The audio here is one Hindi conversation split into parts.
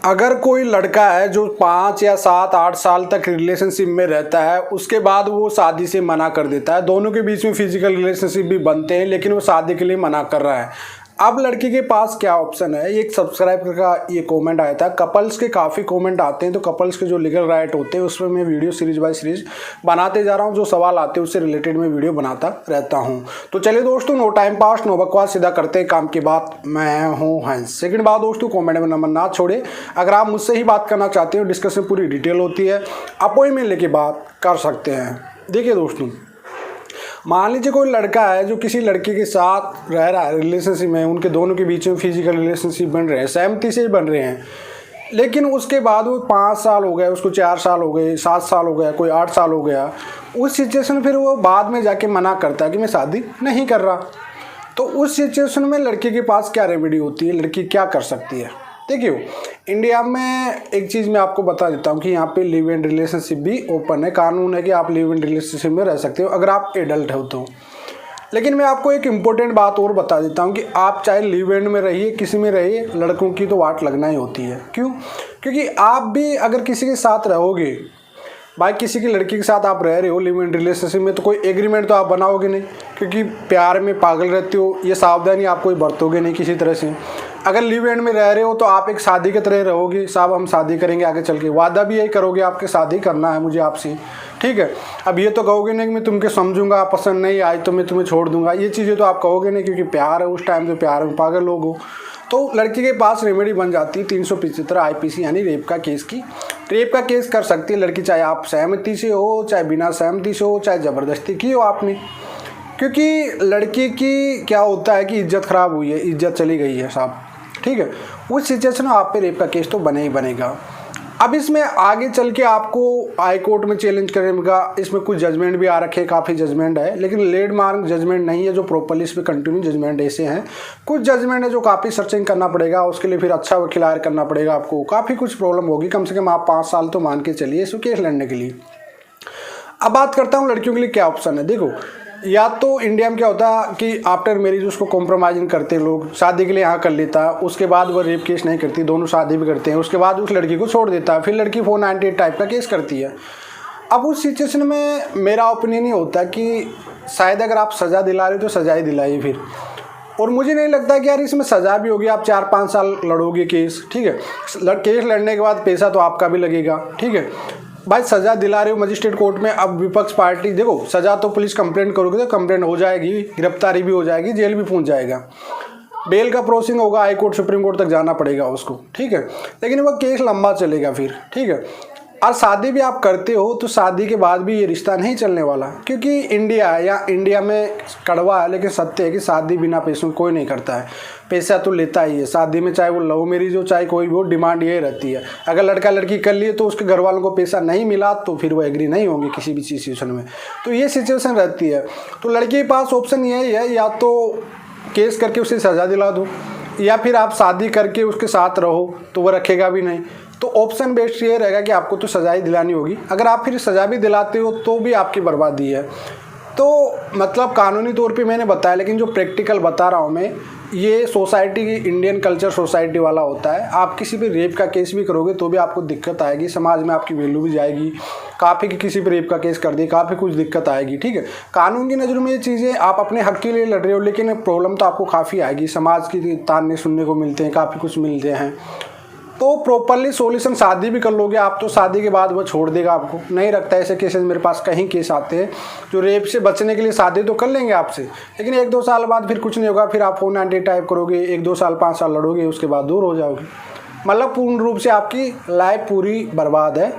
अगर कोई लड़का है जो 5 या 7 8 साल तक रिलेशनशिप में रहता है, उसके बाद वो शादी से मना कर देता है, दोनों के बीच में फिजिकल रिलेशनशिप भी बनते हैं लेकिन वो शादी के लिए मना कर रहा है। अब लड़की के पास क्या ऑप्शन है? एक सब्सक्राइबर का ये कमेंट आया था। कपल्स के काफ़ी कमेंट आते हैं, तो कपल्स के जो लीगल राइट होते हैं उसमें मैं वीडियो सीरीज बाय सीरीज बनाते जा रहा हूँ। जो सवाल आते हैं उससे रिलेटेड मैं वीडियो बनाता रहता हूँ। तो चलिए दोस्तों, नो टाइम पास नो बकवास, सीधा करते हैं काम की बात। मैं हूँ हंस। सेकंड बात दोस्तों, कमेंट में नंबर ना छोड़े। अगर आप मुझसे ही बात करना चाहते हो, डिस्कशन पूरी डिटेल होती है, अपॉइंटमेंट लेके बात कर सकते हैं। देखिए दोस्तों, मान लीजिए कोई लड़का है जो किसी लड़की के साथ रह रहा है, रिलेशनशिप में, उनके दोनों के बीच में फिजिकल रिलेशनशिप बन रहे हैं, सहमति से ही बन रहे हैं, लेकिन उसके बाद वो 5 साल हो गए, उसको 4 साल हो गए, 7 साल हो गया, कोई 8 साल हो गया। उस सिचुएशन में फिर वो बाद में जाके मना करता है कि मैं शादी नहीं कर रहा। तो उस सिचुएशन में लड़की के पास क्या रेमेडी होती है, लड़की क्या कर सकती है? देखिए, इंडिया में एक चीज़ मैं आपको बता देता हूँ कि यहाँ पे लिव इन रिलेशनशिप भी ओपन है, कानून है कि आप लिव इन रिलेशनशिप में रह सकते हो अगर आप एडल्ट हो तो। लेकिन मैं आपको एक इम्पोर्टेंट बात और बता देता हूँ कि आप चाहे लिव इन में रहिए, किसी में रहिए, लड़कों की तो वाट लगना ही होती है। क्यों? क्योंकि आप भी अगर किसी के साथ रहोगे, भाई किसी की लड़की के साथ आप रह रहे हो लिव इन रिलेशनशिप में, तो कोई एग्रीमेंट तो आप बनाओगे नहीं, क्योंकि प्यार में पागल रहते हो, ये सावधानी आप कोई बरतोगे नहीं किसी तरह से। अगर लिव इन में रह रहे हो तो आप एक शादी की तरह रहोगे, साहब हम शादी करेंगे आगे चल के, वादा भी यही करोगे आपके शादी करना है मुझे आपसे, ठीक है। अब ये तो कहोगे नहीं कि मैं तुमको समझूंगा, पसंद नहीं आई तो मैं तुम्हें छोड़ दूंगा, ये चीज़ें तो आप कहोगे नहीं, क्योंकि प्यार है, उस टाइम तो प्यार में पागल लोग हो। तो लड़की के पास रेमेडी बन जाती है 375 आईपीसी यानी रेप का केस की। रेप का केस कर सकती है लड़की, चाहे आप सहमति से हो, चाहे बिना सहमति से हो, चाहे ज़बरदस्ती की हो आपने। क्योंकि लड़की की क्या होता है कि इज्जत ख़राब हुई है, इज्जत चली गई है साहब, ठीक है। उस सिचुएशन में आप पे रेप का केस तो बने ही बनेगा। अब इसमें आगे चल के आपको हाई कोर्ट में चैलेंज करेगा, इसमें कुछ जजमेंट भी आ रखे हैं, काफ़ी जजमेंट है, लेकिन लैंडमार्क जजमेंट नहीं है जो प्रॉपर्ली इस पर कंटिन्यू जजमेंट ऐसे हैं। कुछ जजमेंट है जो काफ़ी सर्चिंग करना पड़ेगा, उसके लिए फिर अच्छा वकील हायर करना पड़ेगा आपको, काफ़ी कुछ प्रॉब्लम होगी, कम से कम आप 5 साल तो मान के चलिए इस केस लड़ने के लिए। अब बात करता हूँ लड़कियों के लिए क्या ऑप्शन है। देखो, या तो इंडिया में क्या होता है कि आफ्टर मैरिज उसको कॉम्प्रोमाइज़ करते लोग, शादी के लिए यहाँ कर लेता है, उसके बाद वो रेप केस नहीं करती, दोनों शादी भी करते हैं, उसके बाद उस लड़की को छोड़ देता है, फिर लड़की 498 टाइप का केस करती है। अब उस सिचुएशन में मेरा ओपिनियन ये होता है कि शायद अगर आप सज़ा दिला रहे हो तो सज़ा ही दिलाइए फिर। और मुझे नहीं लगता कि यार इसमें सज़ा भी होगी, आप 4-5 साल लड़ोगे केस, ठीक है। केस लड़ने के बाद पैसा तो आपका भी लगेगा, ठीक है भाई। सज़ा दिला रहे हो मजिस्ट्रेट कोर्ट में, अब विपक्ष पार्टी, देखो सज़ा तो पुलिस कंप्लेंट करोगे तो कंप्लेंट हो जाएगी, गिरफ्तारी भी हो जाएगी, जेल भी पहुंच जाएगा, बेल का प्रोसेसिंग होगा, हाई कोर्ट सुप्रीम कोर्ट तक जाना पड़ेगा उसको, ठीक है। लेकिन वह केस लंबा चलेगा फिर, ठीक है। और शादी भी आप करते हो तो शादी के बाद भी ये रिश्ता नहीं चलने वाला, क्योंकि इंडिया में कड़वा है लेकिन सत्य है कि शादी बिना पैसों कोई नहीं करता है। पैसा तो लेता ही है शादी में, चाहे वो लव मैरिज हो चाहे कोई भी हो, डिमांड ये रहती है। अगर लड़का लड़की कर लिए तो उसके घर वालों को पैसा नहीं मिला तो फिर वो एग्री नहीं होंगे किसी भी सिचुएशन में, तो ये सिचुएशन रहती है। तो लड़की के पास ऑप्शन यही है, या तो केस करके उसे सज़ा दिला दो, या फिर आप शादी करके उसके साथ रहो तो वह रखेगा भी नहीं। तो ऑप्शन बेस्ट ये रहेगा कि आपको तो सज़ा ही दिलानी होगी। अगर आप फिर सज़ा भी दिलाते हो तो भी आपकी बर्बादी है। तो मतलब कानूनी तौर पे मैंने बताया, लेकिन जो प्रैक्टिकल बता रहा हूँ मैं, ये सोसाइटी की, इंडियन कल्चर सोसाइटी वाला होता है। आप किसी भी रेप का केस भी करोगे तो भी आपको दिक्कत आएगी, समाज में आपकी वैल्यू भी जाएगी, काफ़ी कि किसी भी रेप का केस कर दिए, काफ़ी कुछ दिक्कत आएगी, ठीक है। कानून की नज़र में ये चीज़ें, आप अपने हक के लिए लड़ रहे हो लेकिन प्रॉब्लम तो आपको काफ़ी आएगी, समाज की ताने सुनने को मिलते हैं, काफ़ी कुछ मिलते हैं। तो प्रॉपरली सॉल्यूशन, शादी भी कर लोगे आप तो शादी के बाद वो छोड़ देगा आपको, नहीं रखता। ऐसे केसेस मेरे पास कहीं केस आते हैं जो रेप से बचने के लिए शादी तो कर लेंगे आपसे, लेकिन 1-2 साल बाद फिर कुछ नहीं होगा, फिर आप 498 टाइप करोगे, 1-2 साल 5 साल लड़ोगे, उसके बाद दूर हो जाओगे। मतलब पूर्ण रूप से आपकी लाइफ पूरी बर्बाद है।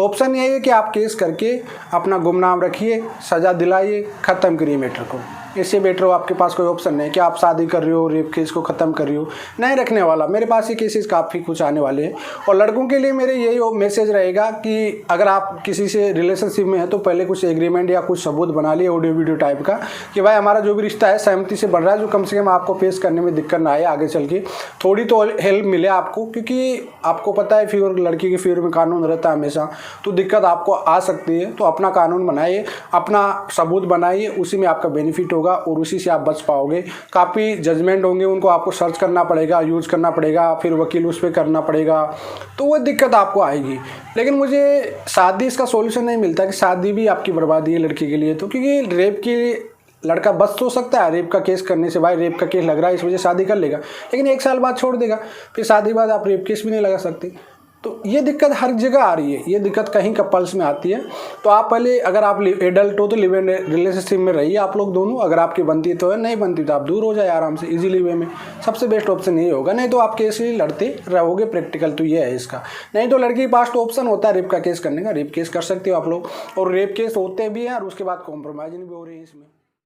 ऑप्शन यही है कि आप केस करके अपना गुमनाम रखिए, सज़ा दिलाइए, ख़त्म करिए मैटर को। इससे बेटर हो आपके पास कोई ऑप्शन नहीं कि आप शादी कर रहे हो, रेप केस को ख़त्म कर रहे हो, नहीं रखने वाला। मेरे पास ये केसेस काफ़ी कुछ आने वाले हैं। और लड़कों के लिए मेरे यही मैसेज रहेगा कि अगर आप किसी से रिलेशनशिप में हैं तो पहले कुछ एग्रीमेंट या कुछ सबूत बना लिए ऑडियो वीडियो टाइप का, कि भाई हमारा जो भी रिश्ता है सहमति से बन रहा है, जो कम से कम आपको पेश करने में दिक्कत ना आए, आगे चल के थोड़ी तो हेल्प मिले आपको। क्योंकि आपको पता है फेवर, लड़की के फेवर में कानून रहता है हमेशा, तो दिक्कत आपको आ सकती है। तो अपना कानून बनाइए, अपना सबूत बनाइए, उसी में आपका बेनिफिट होगा। होगा और उसी से आप बच पाओगे। काफ़ी जजमेंट होंगे, उनको आपको सर्च करना पड़ेगा, यूज करना पड़ेगा, फिर वकील उस पर करना पड़ेगा, तो वो दिक्कत आपको आएगी। लेकिन मुझे शादी इसका सॉल्यूशन नहीं मिलता कि शादी भी आपकी बर्बादी है लड़की के लिए, तो क्योंकि रेप की लड़का बच तो सकता है, रेप का केस करने से, भाई रेप का केस लग रहा है इस वजह शादी कर लेगा, लेकिन 1 साल बाद छोड़ देगा, फिर शादी बाद आप रेप केस भी नहीं लगा सकते। तो ये दिक्कत हर जगह आ रही है, ये दिक्कत कहीं कपल्स में आती है। तो आप पहले, अगर आप एडल्ट हो तो लिव इन रिलेशनशिप में रहिए आप लोग दोनों, अगर आपकी बनती तो है, नहीं बनती तो आप दूर हो जाए आराम से, इजीली वे में। सबसे बेस्ट ऑप्शन ये होगा, नहीं तो आप केस ही लड़ते रहोगे, प्रैक्टिकल तो ये है इसका। नहीं तो लड़की के पास तो ऑप्शन होता है रेप का केस करने का, रेप केस कर सकते हो आप लोग, और रेप केस होते भी हैं और उसके बाद कॉम्प्रोमाइज नहीं भी हो रही है इसमें।